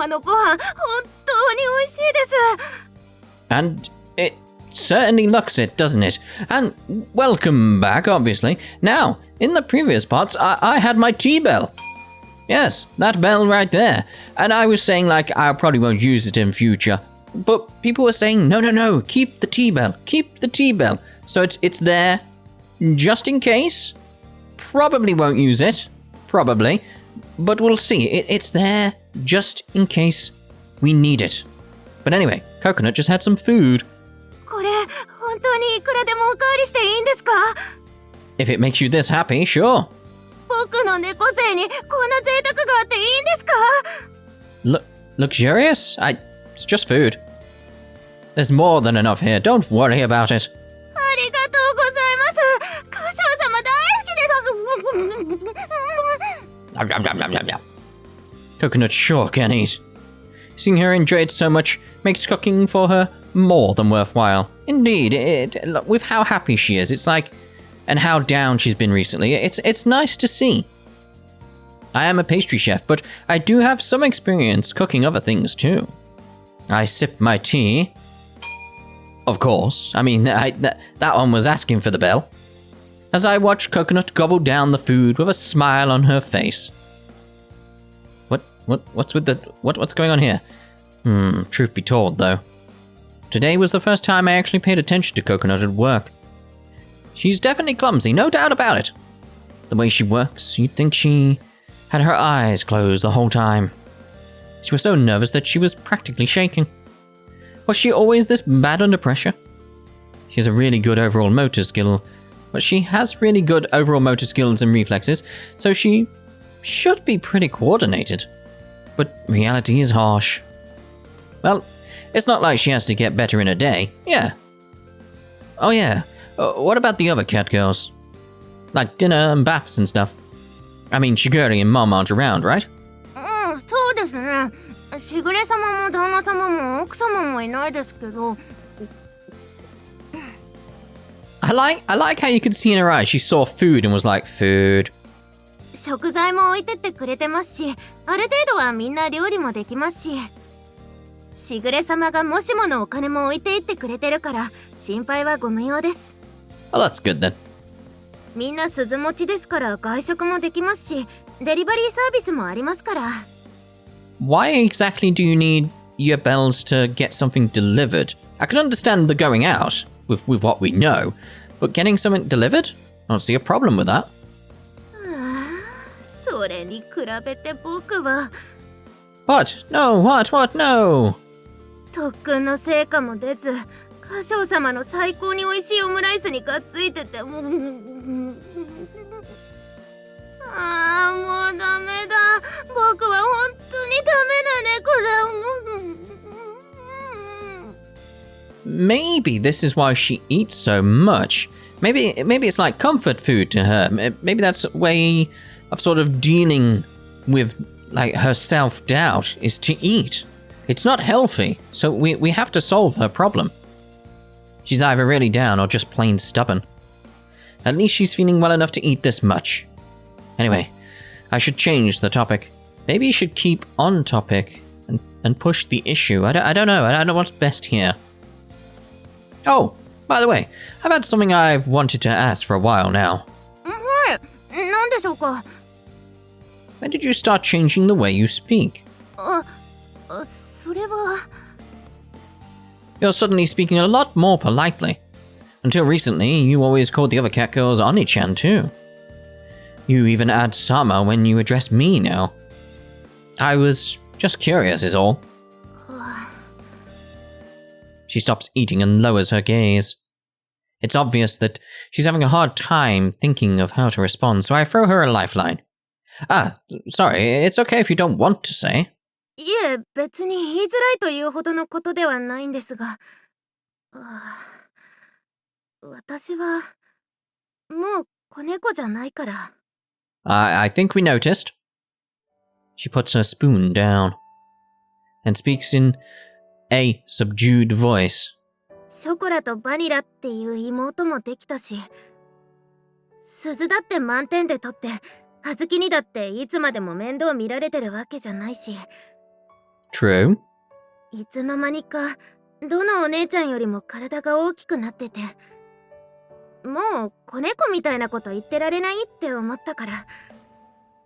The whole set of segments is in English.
様のご飯、本当に美味しいです。And it certainly looks it, doesn't it? And welcome back, obviously. Now, in the previous parts, I had my tea bell. Yes, that bell right there. And I was saying, like, I probably won't use it in future. But people were saying, no, keep the tea bell. Keep the tea bell. So it's there, just in case. Probably won't use it. Probably. But we'll see. It's there, just in case we need it. But anyway, Coconut just had some food. これ、本当にいくらでもおかわりしていいんですか? If it makes you this happy, sure. 僕の猫背にこんな贅沢があっていいんですか? Luxurious? It's just food. There's more than enough here. Don't worry about it. ありがとうございます。歌唱様大好きです。 Coconut sure can eat. Seeing her enjoy it so much makes cooking for her more than worthwhile. Indeed, with how happy she is, it's like, and how down she's been recently, it's nice to see. I am a pastry chef, but I do have some experience cooking other things too. I sip my tea. Of course, I mean, that one was asking for the bell. As I watch Coconut gobble down the food with a smile on her face. What's going on here? Truth be told, though. Today was the first time I actually paid attention to Coconut at work. She's definitely clumsy, no doubt about it. The way she works, you'd think she had her eyes closed the whole time. She was so nervous that she was practically shaking. Was she always this bad under pressure? She has a really good overall motor skill, but she has really good overall motor skills and reflexes, so she should be pretty coordinated. But reality is harsh. Well, it's not like she has to get better in a day, yeah. Oh yeah, what about the other cat girls? Like dinner and baths and stuff. I mean, Shiguri and Mom aren't around, right? そうですね。しぐれ様も旦那様も奥様もいないですけど。I like how you could see in her eyes she saw food and was like, food. 食材も置いてってくれてますし、ある程度はみんな料理もできますし。しぐれ様がもしものお金も置いていってくれてるから心配はご無用です。Well, that's good then. みんな鈴持ちですから外食もできますし、デリバリーサービスもありますから。Why exactly do you need your bells to get something delivered? I can understand the going out with what we know, but getting something delivered? I don't see a problem with that. それに比べて僕は。What? No, what? No! 特訓の成果も出ず、歌唱様の最高に美味しいオムライスにがっついてて、もうダメだ。僕は本当にダメな猫だ。Maybe this is why she eats so much. Maybe it's like comfort food to her. Maybe that's a way of sort of dealing with like her self-doubt is to eat. It's not healthy, so we have to solve her problem. She's either really down or just plain stubborn. At least she's feeling well enough to eat this much. Anyway, I should change the topic. Maybe you should keep on topic and push the issue. I don't know. I don't know what's best here. Oh, by the way, I've had something I've wanted to ask for a while now. はい、何でしょうか? When did you start changing the way you speak? それは... You're suddenly speaking a lot more politely. Until recently, you always called the other cat girls Oni-chan too. You even add Sama when you address me now. I was just curious is all. She stops eating and lowers her gaze. It's obvious that she's having a hard time thinking of how to respond, so I throw her a lifeline. Sorry, it's okay if you don't want to say. いえ、別に言いづらいというほどのことではないんですが。私は、もう子猫じゃないから。I think we noticed. She puts her spoon down and speaks in a subdued voice. ショコラとバニラっていう妹もできたし、鈴だって満点で取って、葉月にだっていつまでも面倒見られてるわけじゃないし。True. いつの間にかどのお姉ちゃんよりも体が大きくなってて、もう子猫みたいなこと言ってられないって思ったから。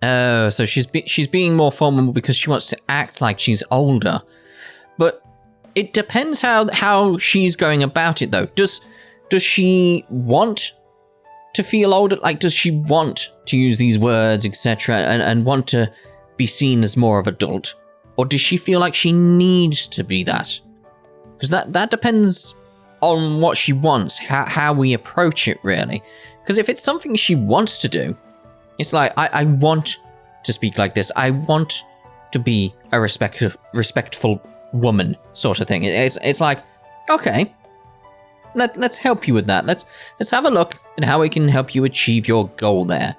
Oh, so she's being more formal because she wants to act like she's older. But it depends how she's going about it, though. Does she want to feel older? Like, does she want to use these words, etc., and want to be seen as more of an adult? Or does she feel like she needs to be that? Because that depends on what she wants, how we approach it, really. Because if it's something she wants to do, it's like, I want to speak like this. I want to be a respectful woman, sort of thing. It's like, okay, let's help you with that. Let's have a look at how we can help you achieve your goal there.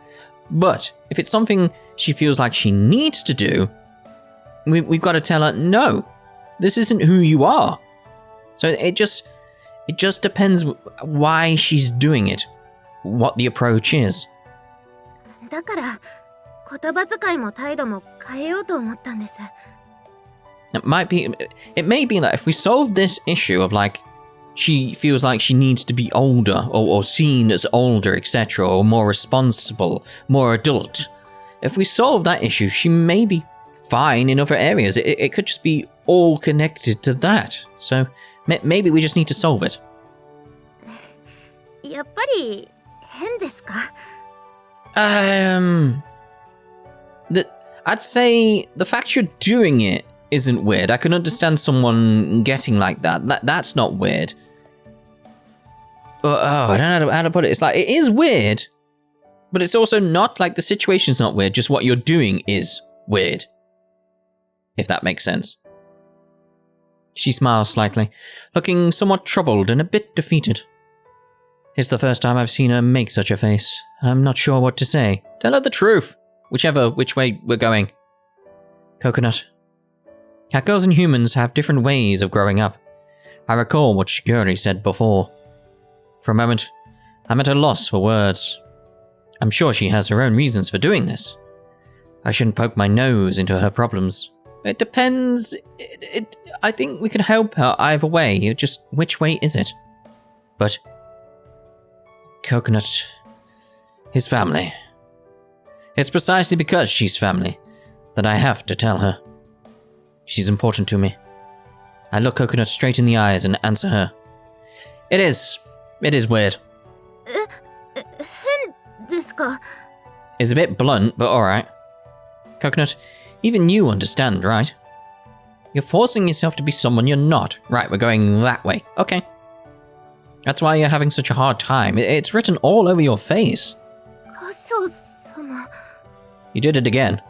But if it's something she feels like she needs to do, we've got to tell her, no, this isn't who you are. So it just depends why she's doing it, what the approach is. だから言葉遣いも態度も変えようと思ったんです。It may be that if we solve this issue of like, she feels like she needs to be older or seen as older, etc., or more responsible, more adult. If we solve that issue, she may be fine in other areas. It could just be all connected to that. So maybe we just need to solve it. やっぱり変ですか? I'd say the fact you're doing it isn't weird. I can understand someone getting like that. That's not weird. I don't know how to put it. It's like, it is weird, but it's also not like the situation's not weird. Just what you're doing is weird. If that makes sense. She smiles slightly, looking somewhat troubled and a bit defeated. It's the first time I've seen her make such a face. I'm not sure what to say. Tell her the truth, which way we're going. Coconut. Cat girls and humans have different ways of growing up. I recall what Shiguri said before. For a moment, I'm at a loss for words. I'm sure she has her own reasons for doing this. I shouldn't poke my nose into her problems. It depends. I think we could help her either way. Just which way is it? But Coconut is family. It's precisely because she's family that I have to tell her. She's important to me. I look Coconut straight in the eyes and answer her. It is weird. 変ですか? It's a bit blunt, but alright. Coconut, even you understand, right? You're forcing yourself to be someone you're not. Right, we're going that way. Okay. That's why you're having such a hard time. It's written all over your face. 歌唱様. You did it again.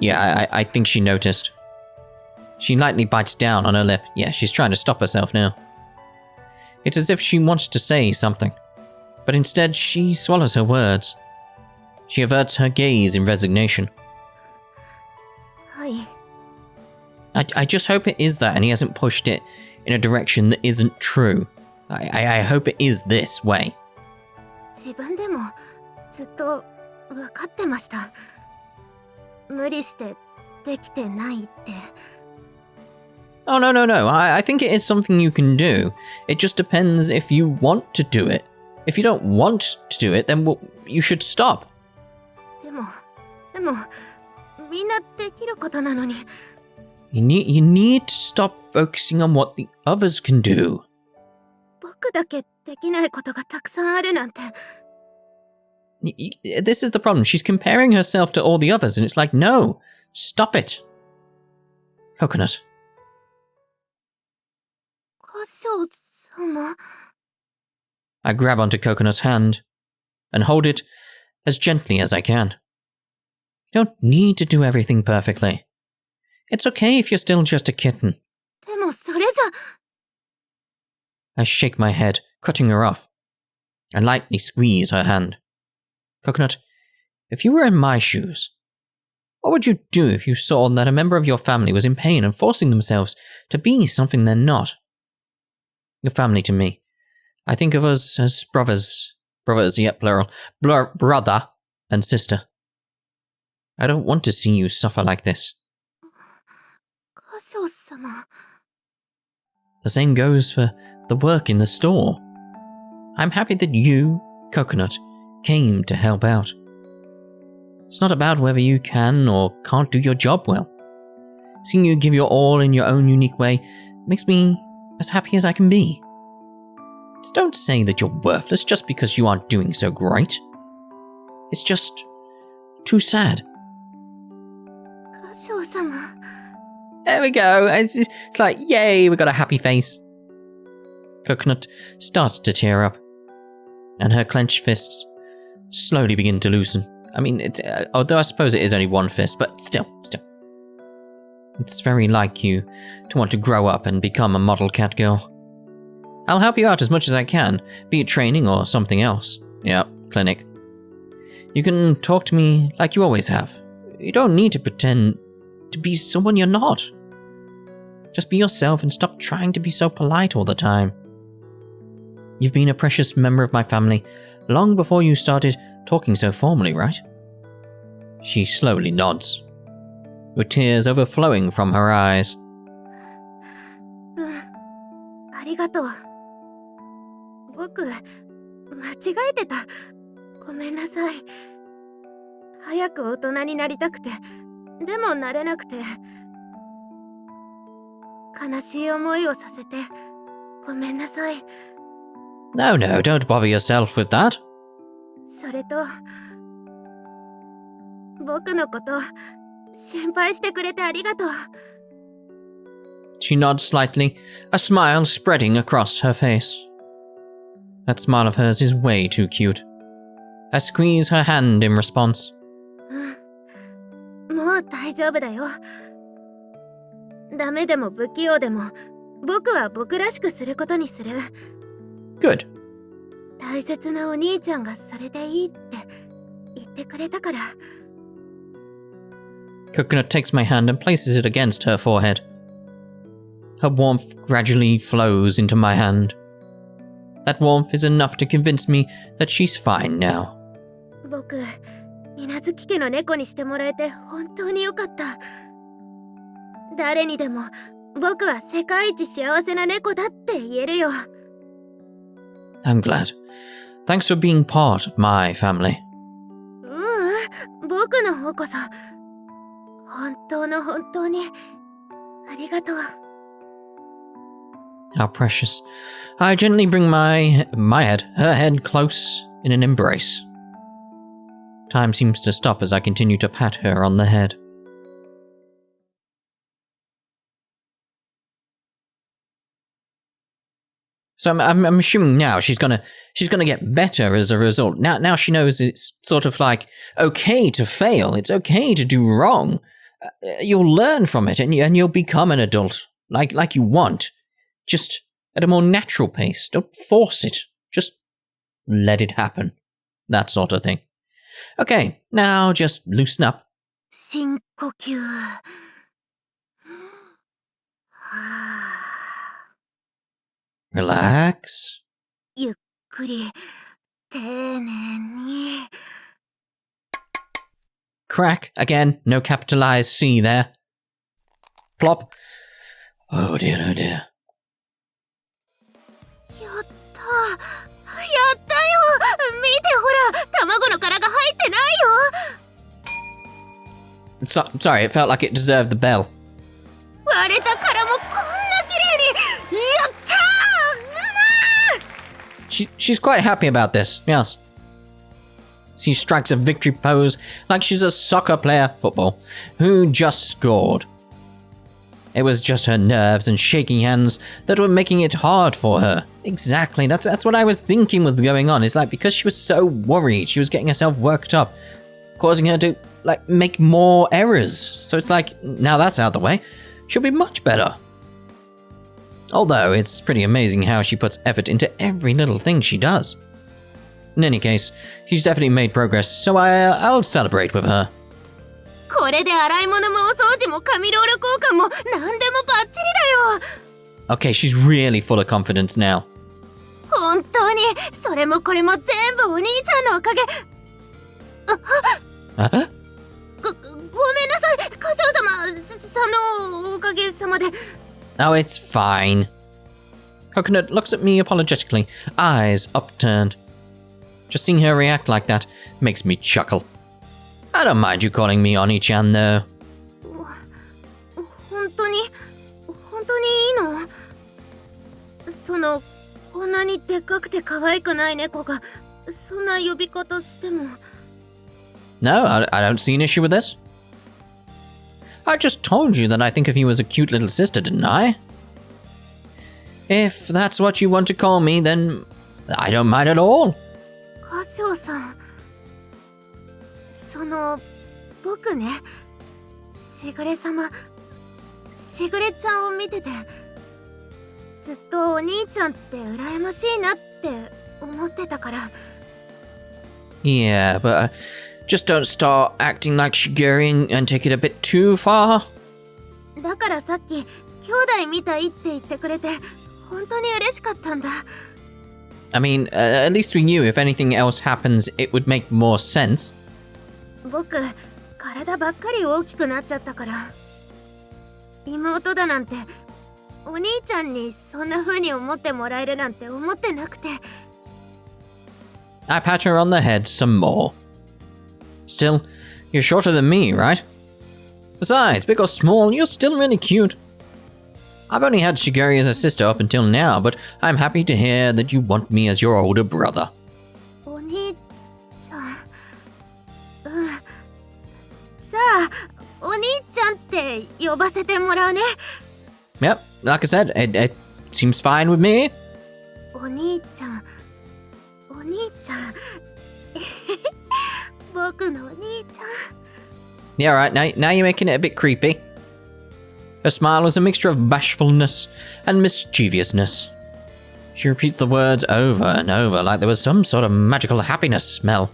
Yeah, I think she noticed. She lightly bites down on her lip. Yeah, she's trying to stop herself now. It's as if she wants to say something, but instead she swallows her words. She averts her gaze in resignation. はい. I just hope it is that and he hasn't pushed it in a direction that isn't true. I hope it is this way. 自分でもずっと分かってました。無理してできてないって。Oh, no. I think it is something you can do. It just depends if you want to do it. If you don't want to do it, then you should stop. でも、みんなできることなのに。You need to stop focusing on what the others can do. 僕だけできないことがたくさんあるなんて。This is the problem. She's comparing herself to all the others, and it's like, no, stop it. Coconut. 歌唱様. I grab onto Coconut's hand and hold it as gently as I can. You don't need to do everything perfectly. It's okay if you're still just a kitten. でもそれじゃ。I shake my head, cutting her off. I lightly squeeze her hand. Coconut, if you were in my shoes, what would you do if you saw that a member of your family was in pain and forcing themselves to be something they're not? Your family to me. I think of us as brothers, yet plural, brother and sister. I don't want to see you suffer like this. 様。 The same goes for the work in the store. I'm happy that you, Coconut, came to help out. It's not about whether you can or can't do your job well. Seeing you give your all in your own unique way makes me as happy as I can be. Just don't say that you're worthless just because you aren't doing so great. It's just too sad. 歌唱様。 There we go. It's like, yay, we got a happy face. Coconut starts to tear up, and her clenched fists slowly begin to loosen. I mean, although I suppose it is only one fist, but still. It's very like you to want to grow up and become a model cat girl. I'll help you out as much as I can, be it training or something else. Yeah, clinic. You can talk to me like you always have. You don't need to pretend to be someone you're not. Just be yourself and stop trying to be so polite all the time. You've been a precious member of my family long before you started talking so formally, right? She slowly nods, with tears overflowing from her eyes. ありがとう。僕、間違えてた。ごめんなさい。早く大人になりたくて、でもなれなくて。悲しい思いをさせて、ごめんなさい。No, don't bother yourself with that. それと、僕のこと、心配してくれてありがとう。She nods slightly, a smile spreading across her face. That smile of hers is way too cute. I squeeze her hand in response. もう大丈夫だよ。ダメでも不器用でも、僕は僕らしくすることにする。Good. 大切なお兄ちゃんがそれでいいって言ってくれたから。Coconut takes my hand and places it against her forehead. Her warmth gradually flows into my hand. That warmth is enough to convince me that she's fine now. 僕、水無月家の猫にしてもらえて本当によかった。誰にでも僕は世界一幸せな猫だって言えるよ。I'm glad. Thanks for being part of my family. 僕の方こそ本当にありがとう。How precious. I gently bring her head close in an embrace. Time seems to stop as I continue to pat her on the head. So I'm assuming now she's gonna get better as a result. Now she knows it's sort of like okay to fail. It's okay to do wrong. You'll learn from it and you'll become an adult like you want. Just at a more natural pace. Don't force it. Just let it happen. That sort of thing. Okay, now just loosen up. 深呼吸。Relax. ゆっくり、丁寧に。Crack. Again, no capitalized C there. Plop. Oh dear, oh dear. やったよ。見てほら、卵の殻が入ってないよ。Sorry, it felt like it deserved the bell. 割れた殻もこんな綺麗に。やったー。She's quite happy about this, yes. She strikes a victory pose like she's a soccer player, football, who just scored. It was just her nerves and shaking hands that were making it hard for her. Exactly, that's what I was thinking was going on. It's like because she was so worried, she was getting herself worked up, causing her to make more errors. So it's like, now that's out of the way, she'll be much better. Although it's pretty amazing how she puts effort into every little thing she does. In any case, she's definitely made progress, so I'll celebrate with her. これで洗い物もお掃除も紙ロール交換も何でもバッチリだよ。Okay, she's really full of confidence now. 本当に、それもこれも全部お兄ちゃんのおかげ。ごめんなさい、課長様。おかげさまで。 Oh, it's fine. Coconut looks at me apologetically, eyes upturned. Just seeing her react like that makes me chuckle. I don't mind you calling me Oni-chan, though. 本当にいいの？こんなにでっかくて可愛くない猫がそんな呼び方しても。 No, I don't see an issue with this. I just told you that I think of you as a cute little sister, didn't I? If that's what you want to call me, then I don't mind at all. 歌唱さん、僕ね、しぐれ様、しぐれちゃんを見てて、ずっとお兄ちゃんって羨ましいなって思ってたから。 Yeah, but just don't start acting like Shigeri and take it a bit too far. だからさっき、兄弟みたいって言ってくれて、本当に嬉しかったんだ。 I mean, at least we knew if anything else happens, it would make more sense. 僕、体ばっかり大きくなっちゃったから。妹だなんて、お兄ちゃんにそんな風に思ってもらえるなんて思ってなくて。 I pat her on the head some more. Still, you're shorter than me, right? Besides, big or small, you're still really cute. I've only had Shigeri as a sister up until now, but I'm happy to hear that you want me as your older brother. お兄ちゃん。じゃあ、お兄ちゃんって呼ばせてもらうね。 Yep, like I said, it seems fine with me. お兄ちゃん。僕のお兄ちゃん。 Yeah, right, now you're making it a bit creepy. Her smile was a mixture of bashfulness and mischievousness. She repeats the words over and over like there was some sort of magical happiness smell.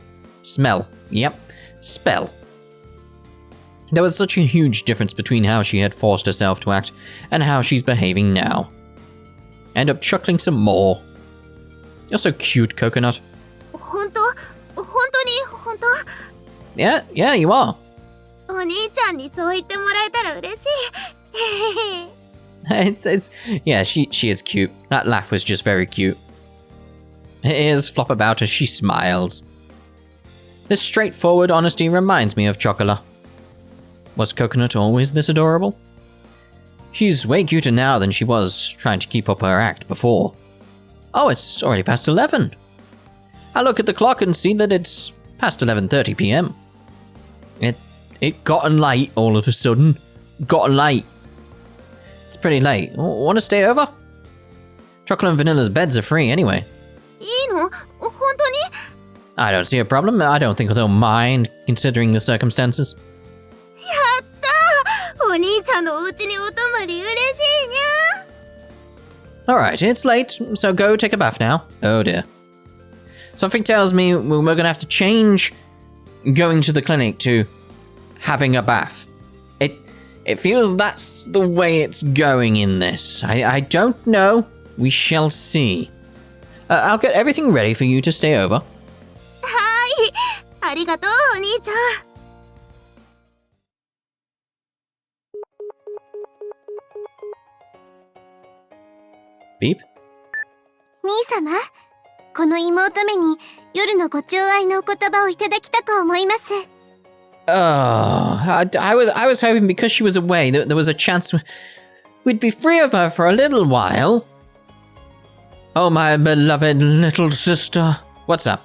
Yep, spell. There was such a huge difference between how she had forced herself to act and how she's behaving now. I end up chuckling some more. You're so cute, Coconut. 本当？ Yeah, you are. お兄ちゃんにそう言ってもらえたら嬉しい。Yeah, she is cute. That laugh was just very cute. Her ears flop about as she smiles. This straightforward honesty reminds me of Chocola. Was Coconut always this adorable? She's way cuter now than she was trying to keep up her act before. Oh, it's already past 11. I look at the clock and see that it's past 11:30 p.m. It gotten late all of a sudden. Gotten late. It's pretty late. Want to stay over? Chocolate and Vanilla's beds are free anyway. いいの？本当に？ I don't see a problem. I don't think they'll mind, considering the circumstances. やったー！お兄ちゃんのお家にお泊まり嬉しいにゃ。 Alright, it's late, so go take a bath now. Oh dear. Something tells me we're gonna have to change going to the clinic to having a bath. It feels that's the way it's going in this. I don't know. We shall see. I'll get everything ready for you to stay over. はい。ありがとう、お兄ちゃん。 Beep? 兄様、この妹めに夜のご寵愛のお言葉をいただきたく思います。 I was hoping because she was away that there was a chance we'd be free of her for a little while. Oh, my beloved little sister. What's up?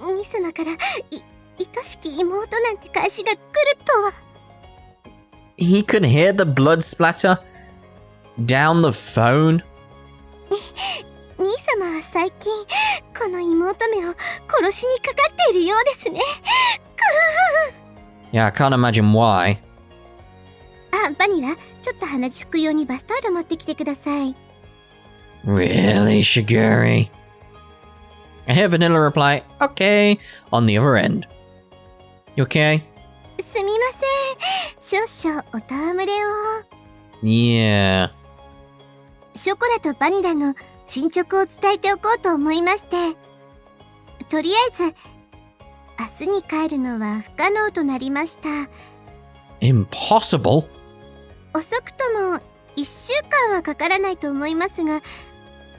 兄様から愛しき妹なんて返しが来るとは。 He could hear the blood splatter down the phone. 兄様は最近この妹めを殺しにかかっているようですね。 Yeah, I can't imagine why. あ、バニラ、ちょっと鼻血拭くようにバスタオル持ってきてください。 Really, Shigeri? I hear Vanilla reply, okay, on the other end. You okay? すみません。少々お戯れを。 Yeah. ショコラとバニラの進捗を伝えておこうと思いまして。とりあえず、明日に帰るのは不可能となりました。Impossible? 遅くとも1週間はかからないと思いますが、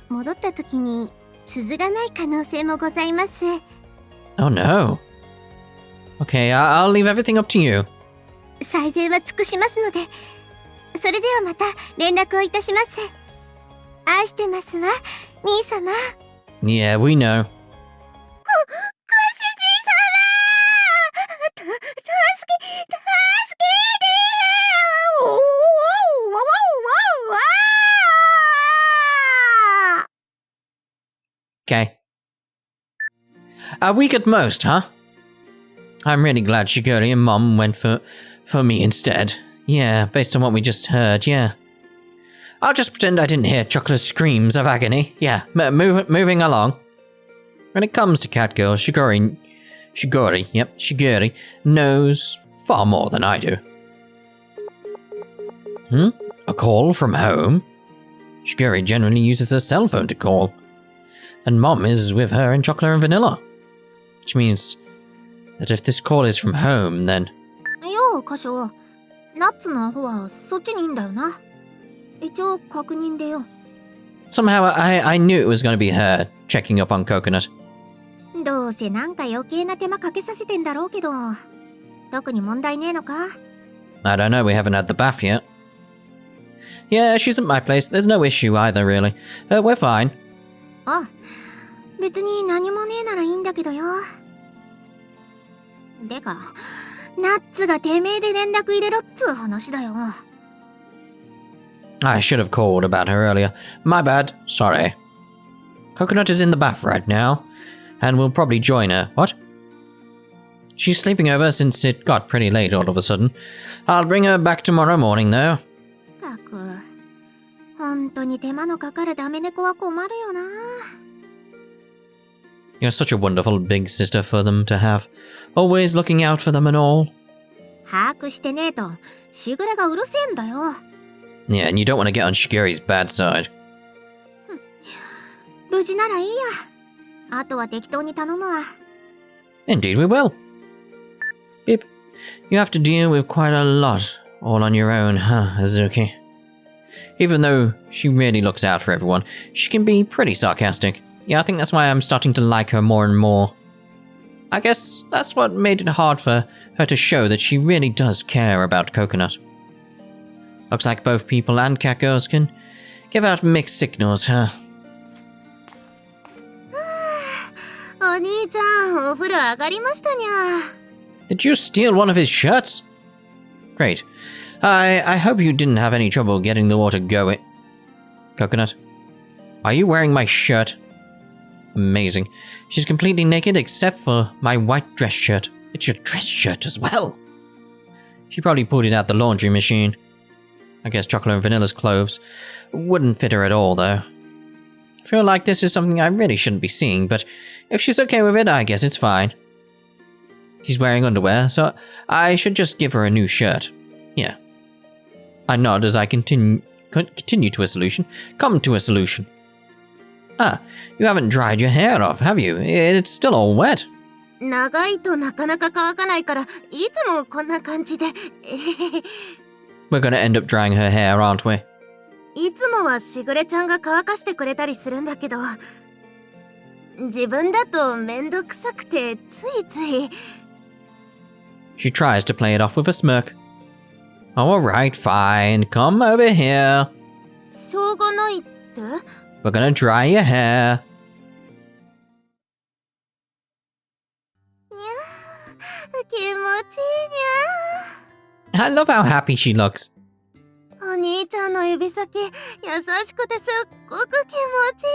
戻った時に鈴がない可能性もございます。Oh no. Okay, I'll leave everything up to you. 最善は尽くしますので、それではまた連絡をいたします。愛してますわ、兄様。Yeah, we know. ご主人様、助けて。Okay. A week at most, huh? I'm really glad Shigori and Mom went for me instead. Yeah, based on what we just heard, yeah. I'll just pretend I didn't hear Chocolate's screams of agony. Yeah, moving along. When it comes to Catgirl, Shigori knows far more than I do. A call from home? Shigori generally uses her cell phone to call. And Mom is with her in Chocolate and Vanilla. Which means that if this call is from home, then... よう、歌唱。ナッツのアホはそっちにいんだよな。一応確認でよ。Somehow I knew it was going to be her checking up on Coconut. どうせなんか余計な手間かけさせてんだろうけど、特に問題ねえのか？ I don't know, we haven't had the bath yet. Yeah, she's at my place. There's no issue either, really. We're fine. あ、別に何もねえならいいんだけどよ。でか、ナッツがてめえで連絡入れろっつう話だよ。I should have called about her earlier. My bad. Sorry. Coconut is in the bath right now, and we'll probably join her. What? She's sleeping over since it got pretty late all of a sudden. I'll bring her back tomorrow morning, though. たく、本当に手間のかかるダメ猫は困るよな。You're such a wonderful big sister for them to have. Always looking out for them and all. 把握してねえと、しぐれがうるせえんだよ。Yeah, and you don't want to get on Shigeri's bad side. 無事ならいいや。あとは適当に頼むわ。Indeed we will. Beep. You have to deal with quite a lot all on your own, huh, Azuki? Even though she really looks out for everyone, she can be pretty sarcastic. Yeah, I think that's why I'm starting to like her more and more. I guess that's what made it hard for her to show that she really does care about Coconut. Looks like both people and catgirls can give out mixed signals, huh? お兄ちゃん、お風呂上がりましたにゃ。Did you steal one of his shirts? Great. I hope you didn't have any trouble getting the water going. Coconut, are you wearing my shirt? Amazing. She's completely naked except for my white dress shirt. It's your dress shirt as well. She probably pulled it out the laundry machine. I guess Chocolate and Vanilla's clothes wouldn't fit her at all, though. I feel like this is something I really shouldn't be seeing, but if she's okay with it, I guess it's fine. She's wearing underwear, so I should just give her a new shirt. Yeah. I nod as I continue to a solution. Come to a solution. Ah, you haven't dried your hair off, have you? It's still all wet. 長いとなかなか乾かないから、いつもこんな感じで。We're gonna end up drying her hair, aren't we? いつもはしぐれちゃんが乾かしてくれたりするんだけど、自分だとめんどくさくてついつい。She tries to play it off with a smirk. Oh, alright, fine. Come over here. しょうがないって？ We're gonna dry your hair. 気持ちいいにゃ。 I love how happy she looks. お兄ちゃんの指先、優しくてすっごく気持ちい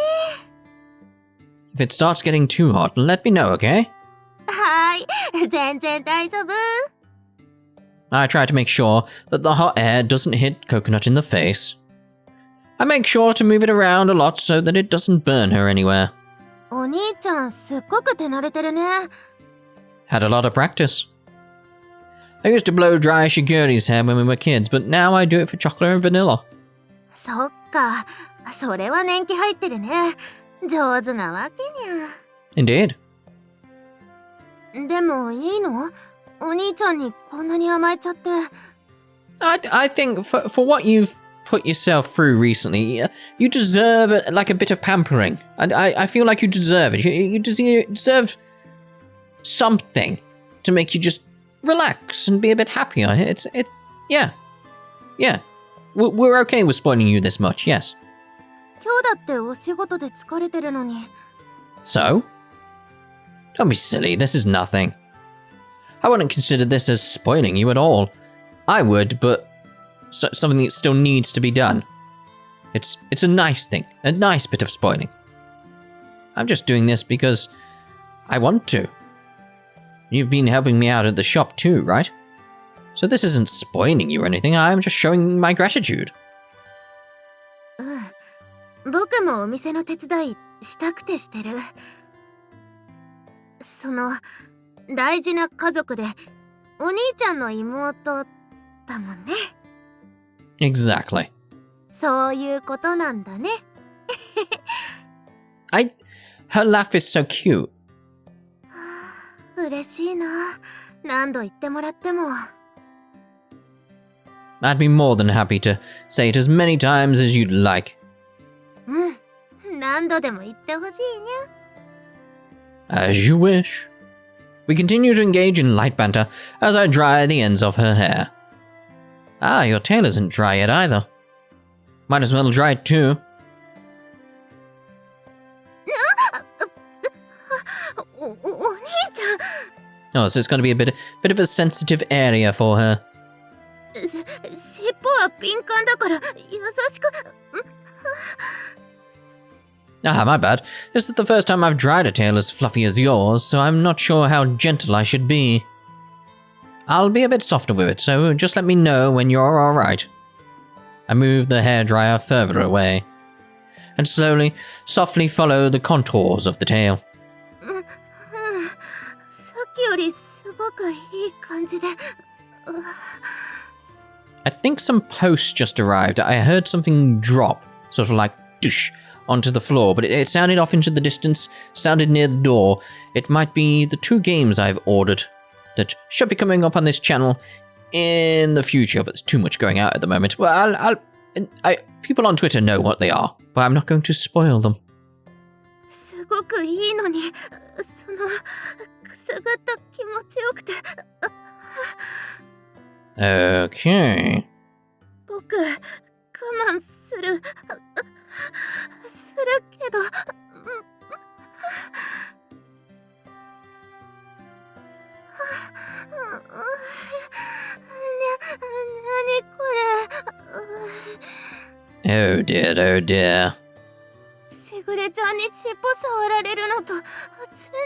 い。 If it starts getting too hot, let me know, okay? はーい、全然大丈夫。 I try to make sure that the hot air doesn't hit Coconut in the face. I make sure to move it around a lot so that it doesn't burn her anywhere. お兄ちゃん、すっごく手慣れてるね。 Had a lot of practice. I used to blow dry Shiguri's hair when we were kids, but now I do it for Chocolate and Vanilla. そっか、それは年季入ってるね。上手なわけにゃ。 Indeed. でもいいの？お兄ちゃんにこんなに甘えちゃって。I think for what you've put yourself through recently, you deserve like a bit of pampering. And I feel like you deserve it. You deserve something to make you just relax and be a bit happier. Yeah. We're okay with spoiling you this much, yes. 今日だってお仕事で疲れてるのに。So? Don't be silly, this is nothing. I wouldn't consider this as spoiling you at all. I would, but something that still needs to be done. It's a nice thing, a nice bit of spoiling. I'm just doing this because I want to. You've been helping me out at the shop too, right? So this isn't spoiling you or anything, I'm just showing my gratitude. 僕もお店の手伝いしたくてしてる。その大事な家族でお兄ちゃんの妹だもんね。Exactly. そういうことなんだね。Her laugh is so cute. 嬉しいな。何度言ってもらっても。I'd be more than happy to say it as many times as you'd like. 何度でも言ってほしいにゃ。 As you wish. We continue to engage in light banter as I dry the ends of her hair. Ah, your tail isn't dry yet either. Might as well dry it too. お兄ちゃん。 Oh, so it's going to be a bit of a sensitive area for her. 尻尾は敏感だから優しく。Ah, my bad. This is the first time I've dried a tail as fluffy as yours, so I'm not sure how gentle I should be. I'll be a bit softer with it, so just let me know when you're alright. I move the hairdryer further away, and slowly, softly follow the contours of the tail. さっきよりすごくいい感じで。I think some post just arrived. I heard something drop, sort of like doosh, onto the floor, but it sounded off into the distance, sounded near the door. It might be the 2 games I've ordered that should be coming up on this channel in the future, but there's too much going out at the moment. Well, people on Twitter know what they are, but I'm not going to spoil them. すごくいいのに、そのくすぐった気持ちよくて。Okay. 僕、我慢するけど。何これ。Oh dear, oh dear. しぐれちゃんに尻尾触られるのと全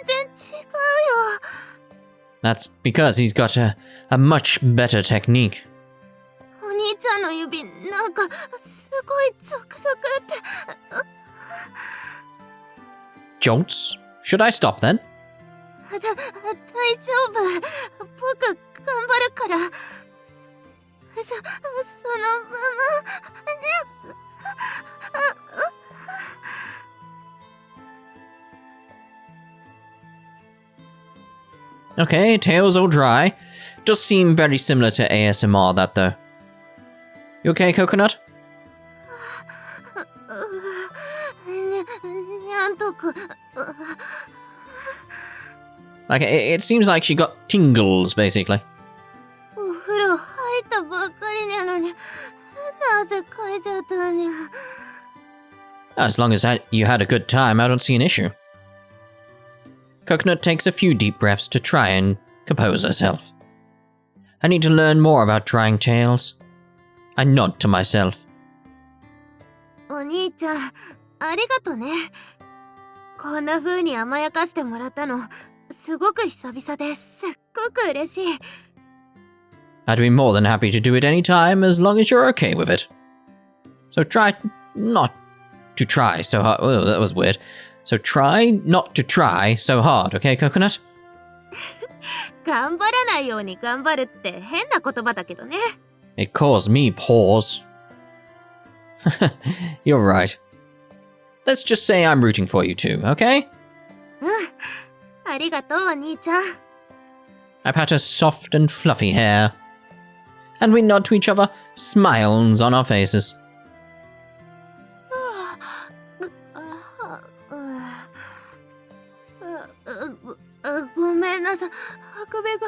然違うよ。That's because he's got a much better technique. お兄ちゃんの指なんかすごいゾクゾクって。Jolts? Should I stop then? 大丈夫。僕頑張るから。そのままね。Okay, tails all dry. Does seem very similar to ASMR, that though. You okay, Coconut? にゃんとく。 Like, it seems like she got tingles, basically. お風呂入ったばっかりなのに、なぜかいちゃったにゃ。 As long as you had a good time, I don't see an issue. Coconut takes a few deep breaths to try and compose herself. I need to learn more about drying tails. I nod to myself. お兄ちゃん、ありがとね。こんな風に甘やかしてもらったの、すごく久々ですっごく嬉しい。I'd be more than happy to do it any time as long as you're okay with it. So try not to try so hard. Oh, that was weird. So try not to try so hard, okay, Coconut? 頑張らないように頑張るって変な言葉だけどね。It caused me pause. You're right. Let's just say I'm rooting for you too, okay? ありがとうお兄ちゃん。I pat her soft and fluffy hair. And we nod to each other, smiles on our faces. ごめんなさい。首が。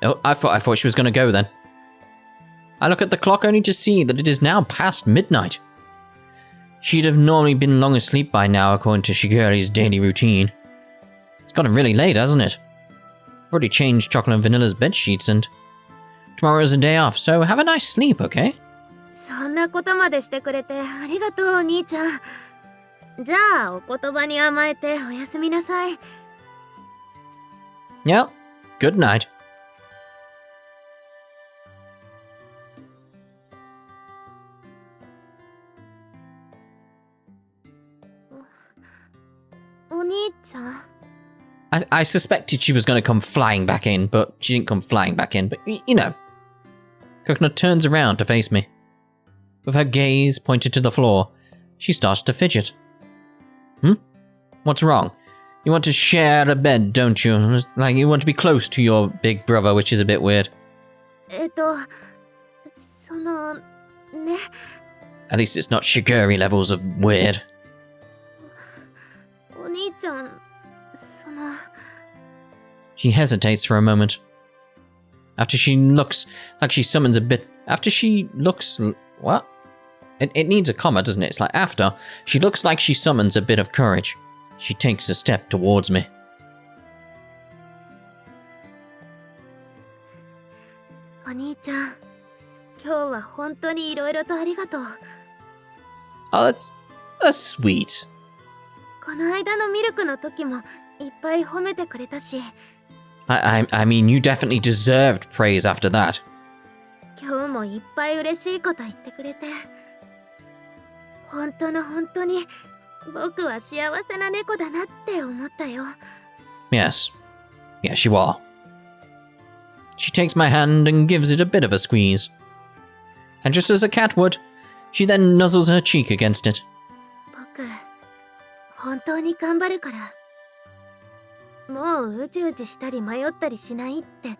Oh, I thought she was going to go then. I look at the clock only to see that it is now past midnight. She'd have normally been long asleep by now according to Shiguri's daily routine. It's gotten really late, hasn't it? I've already changed Chocolate and Vanilla's bed sheets and tomorrow is a day off, so have a nice sleep, okay? そんなことまでしてくれてありがとう、お兄ちゃん。じゃあ、お言葉に甘えておやすみなさい。Yeah, good night. お兄ちゃん。I suspected she was going to come flying back in, but she didn't come flying back in. But, you know. Coconut turns around to face me. With her gaze pointed to the floor, she starts to fidget. What's wrong? You want to share a bed, don't you? Like you want to be close to your big brother, which is a bit weird. その、ね。 At least it's not Shiguri levels of weird. お兄ちゃん、その。 She hesitates for a moment. After she looks like she summons a bit... After she looks... What? It needs a comma, doesn't it? It's like after. She looks like she summons a bit of courage. She takes a step towards me. お兄ちゃん、今日は本当にいろいろとありがとう。Oh, that's sweet. この間のミルクの時もいっぱい褒めてくれたし。I mean, you definitely deserved praise after that. 今日もいっぱい嬉しいこと言ってくれて。本当に僕は幸せな猫だなって思ったよ。Yes. Yes, you are. She takes my hand and gives it a bit of a squeeze. And just as a cat would, she then nuzzles her cheek against it. 僕、本当に頑張るから。もううじうじしたり迷ったりしないって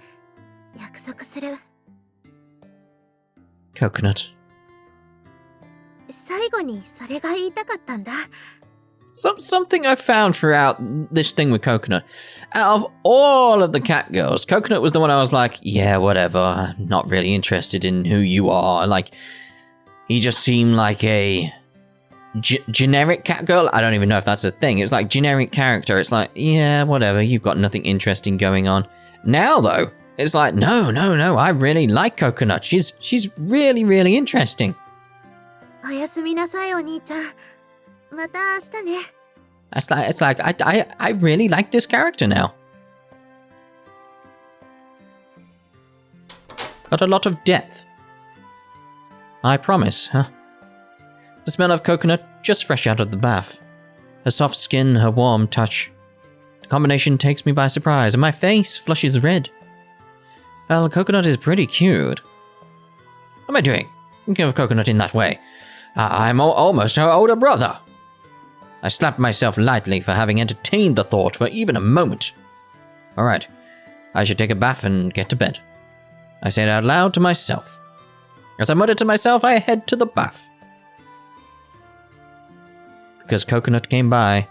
約束する。Coconut. 最後にそれが言いたかったんだ。Something I found throughout this thing with Coconut. Out of all of the cat girls, Coconut was the one I was like, yeah, whatever. I'm not really interested in who you are. Like, he just seemed like a generic cat girl. I don't even know if that's a thing. It's like generic character. It's like, yeah, whatever. You've got nothing interesting going on. Now, though, it's like, no. I really like Coconut. She's really, really interesting. おやすみなさい、お兄ちゃん。また明日ね。It's like I really like this character now. Got a lot of depth. I promise, huh? The smell of coconut just fresh out of the bath. Her soft skin, her warm touch. The combination takes me by surprise and my face flushes red. Well, Coconut is pretty cute. What am I doing? Thinking of Coconut in that way. I'm almost her older brother. I slapped myself lightly for having entertained the thought for even a moment. Alright, I should take a bath and get to bed. I say it out loud to myself. As I mutter to myself, I head to the bath. Because Coconut came by,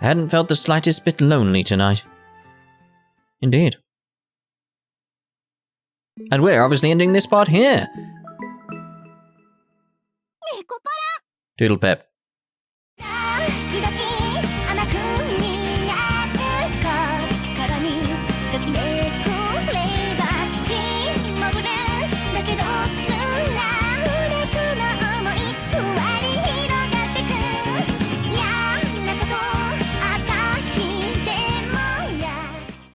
I hadn't felt the slightest bit lonely tonight. Indeed. And we're obviously ending this part here. Nekopara! Doodle pip.